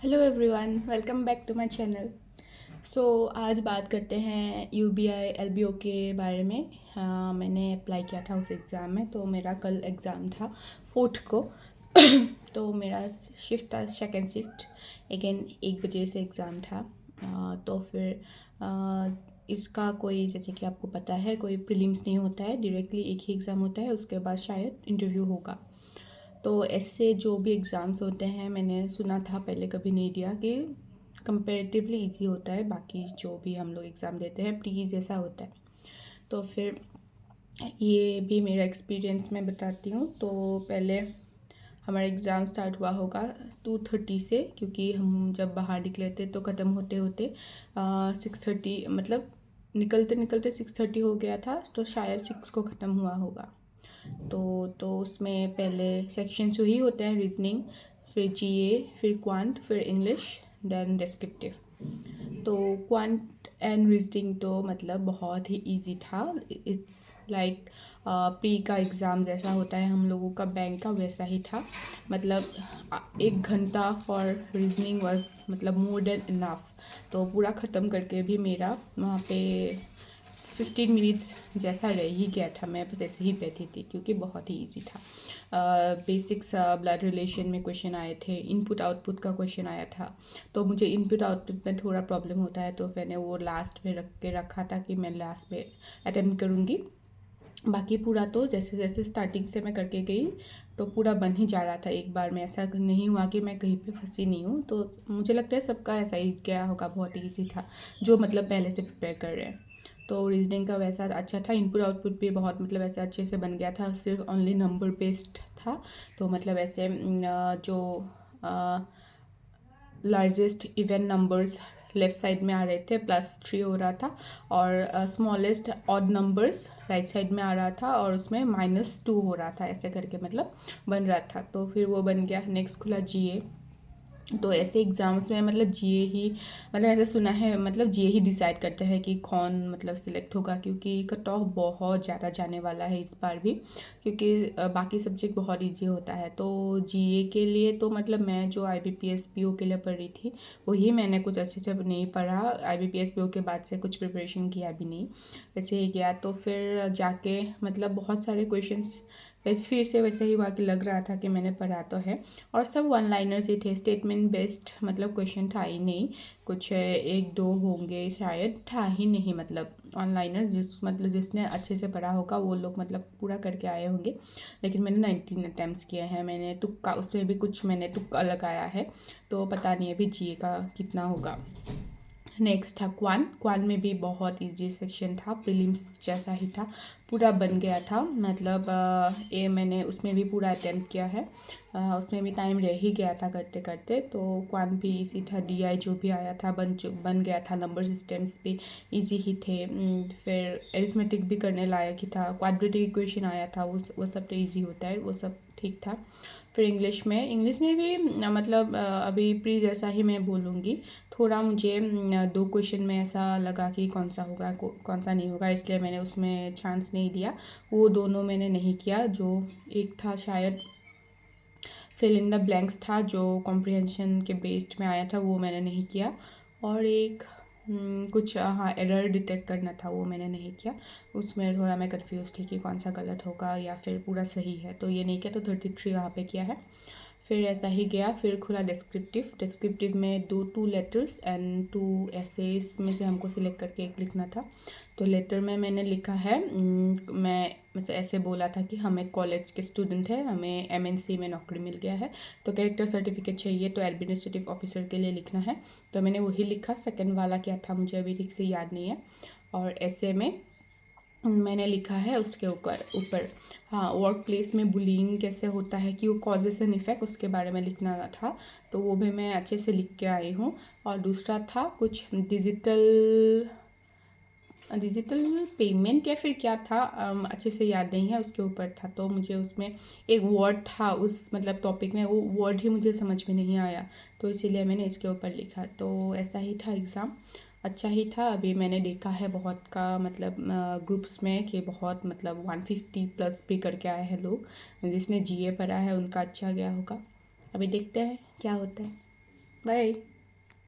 Hello everyone, welcome back to my channel. आज बात करते हैं यूबीआई एलबीओ के बारे में। मैंने अप्लाई किया था उस एग्ज़ाम में, तो मेरा कल एग्ज़ाम था 4 को। तो मेरा शिफ्ट था सेकेंड शिफ्ट। अगेन 1 बजे से एग्ज़ाम था। तो फिर इसका कोई, जैसे कि आपको पता है, कोई प्रीलिम्स नहीं होता है, डायरेक्टली एक ही एग्ज़ाम होता है, उसके बाद शायद इंटरव्यू होगा। तो ऐसे जो भी एग्ज़ाम्स होते हैं, मैंने सुना था, पहले कभी नहीं दिया, कि कंपैरेटिवली इजी होता है। बाकी जो भी हम लोग एग्ज़ाम देते हैं प्री जैसा होता है। तो फिर ये भी मेरा एक्सपीरियंस मैं बताती हूँ। तो पहले हमारा एग्ज़ाम स्टार्ट हुआ होगा 2:30 से, क्योंकि हम जब बाहर निकले थे तो ख़त्म होते होते 6:30, मतलब निकलते निकलते 6:30 हो गया था, तो शायद 6 को ख़त्म हुआ होगा। तो उसमें पहले सेक्शंस वही होते हैं, रीजनिंग, फिर जीए, फिर क्वांट, फिर इंग्लिश, देन डिस्क्रिप्टिव। तो क्वांट एंड रीजनिंग तो मतलब बहुत ही इजी था। इट्स लाइक प्री का एग्ज़ाम जैसा होता है हम लोगों का, बैंक का, वैसा ही था। मतलब 1 घंटा फॉर रीजनिंग वाज मतलब मोर देन इनफ। तो पूरा ख़त्म करके भी मेरा वहाँ पे 15 मिनट्स जैसा रह ही गया था। मैं बस ऐसे ही बैठी थी, क्योंकि बहुत ही इजी था। बेसिक्स ब्लड रिलेशन में क्वेश्चन आए थे, इनपुट आउटपुट का क्वेश्चन आया था। तो मुझे इनपुट आउटपुट में थोड़ा प्रॉब्लम होता है, तो मैंने वो लास्ट में रखा था कि मैं लास्ट में अटेम्प्ट करूँगी। बाकी पूरा तो जैसे जैसे स्टार्टिंग से मैं करके गई, तो पूरा बन ही जा रहा था एक बार में। ऐसा नहीं हुआ कि मैं कहीं पे फंसी नहीं हूँ। तो मुझे लगता है सबका ऐसा ही गया होगा, बहुत ही ईजी था, जो मतलब पहले से प्रिपेयर कर रहे हैं। तो रीजनिंग का वैसा अच्छा था, इनपुट आउटपुट भी बहुत मतलब ऐसे अच्छे से बन गया था, सिर्फ ओनली नंबर बेस्ड था। तो मतलब ऐसे जो largest even numbers left side में आ रहे थे, +3 हो रहा था, और smallest odd numbers right side में आ रहा था, और उसमें -2 हो रहा था, ऐसे करके मतलब बन रहा था। तो फिर वो बन गया। नेक्स्ट खुला जीए। तो ऐसे एग्ज़ाम्स में मतलब जीए ही, मतलब ऐसा सुना है, मतलब जीए ही डिसाइड करता है कि कौन मतलब सिलेक्ट होगा, क्योंकि कट ऑफ बहुत ज़्यादा जाने वाला है इस बार भी, क्योंकि बाकी सब्जेक्ट बहुत ईजी होता है। तो जीए के लिए तो मतलब मैं जो आईबीपीएस पीओ के लिए पढ़ रही थी, वही मैंने कुछ अच्छे से नहीं पढ़ा। आईबीपीएस पीओ के बाद से कुछ प्रिपरेशन किया भी नहीं, ऐसे ही गया। तो फिर जाके मतलब बहुत सारे क्वेश्चंस वैसे फिर से वैसे ही हुआ कि लग रहा था कि मैंने पढ़ा तो है, और सब वन लाइनर्स ही थे, स्टेटमेंट बेस्ड मतलब क्वेश्चन था ही नहीं। कुछ 1-2 होंगे शायद, था ही नहीं। मतलब वन लाइनर्स जिसने अच्छे से पढ़ा होगा वो लोग मतलब पूरा करके आए होंगे। लेकिन मैंने 19 अटैम्प्ट्स किए हैं। मैंने तुक्का, उसमें भी कुछ मैंने तुक्का लगाया है, तो पता नहीं अभी जीए का कितना होगा। नेक्स्ट था क्वान में भी बहुत इजी सेक्शन था, प्रीलिम्स जैसा ही था, पूरा बन गया था। मतलब ये मैंने उसमें भी पूरा अटेम्प्ट किया है। उसमें भी टाइम रह ही गया था करते करते। तो क्वान भी इजी था, डीआई जो भी आया था बन गया था, नंबर सिस्टम्स भी इजी ही थे। फिर एरिथमेटिक भी करने लायक ही था, क्वाड्रेटिक इक्वेशन आया था, वो सब तो ईजी होता है, वो सब ठीक था। फिर इंग्लिश में भी मतलब अभी प्री जैसा ही मैं बोलूँगी। थोड़ा मुझे 2 क्वेश्चन में ऐसा लगा कि कौन सा होगा कौन सा नहीं होगा, इसलिए मैंने उसमें चांस नहीं दिया। वो दोनों मैंने नहीं किया। जो एक था शायद फिल इन द ब्लैंक्स था, जो कॉम्प्रिहेंशन के बेस्ड में आया था, वो मैंने नहीं किया। और एक कुछ हाँ एरर डिटेक्ट करना था, वो मैंने नहीं किया। उसमें थोड़ा मैं कंफ्यूज थी कि कौन सा गलत होगा या फिर पूरा सही है, तो ये नहीं किया। तो 33 वहाँ पे किया है। फिर ऐसा ही गया। फिर खुला डिस्क्रिप्टिव में 2 लेटर्स एंड 2 एसेस में से हमको सिलेक्ट करके एक लिखना था। तो लेटर में मैंने लिखा है, मैं मतलब ऐसे बोला था कि हम एक कॉलेज के स्टूडेंट हैं, हमें एमएनसी में नौकरी मिल गया है, तो कैरेक्टर सर्टिफिकेट चाहिए, तो एडमिनिस्ट्रेटिव ऑफिसर के लिए लिखना है। तो मैंने वही लिखा। सेकंड वाला क्या था मुझे अभी ठीक से याद नहीं है। और ऐसे में मैंने लिखा है उसके ऊपर हाँ, वर्क प्लेस में बुलिंग कैसे होता है, कि वो कॉजेस एंड इफेक्ट, उसके बारे में लिखना था। तो वो भी मैं अच्छे से लिख के आई हूँ। और दूसरा था कुछ डिजिटल पेमेंट या फिर क्या था, अच्छे से याद नहीं है, उसके ऊपर था। तो मुझे उसमें एक वर्ड था उस मतलब टॉपिक में, वो वर्ड ही मुझे समझ में नहीं आया, तो इसीलिए मैंने इसके ऊपर लिखा। तो ऐसा ही था एग्ज़ाम, अच्छा ही था। अभी मैंने देखा है बहुत का मतलब ग्रुप्स में कि बहुत मतलब 150 प्लस भी करके आए हैं लोग। जिसने जीए पढ़ा है उनका अच्छा गया होगा। अभी देखते हैं क्या होता है। बाय।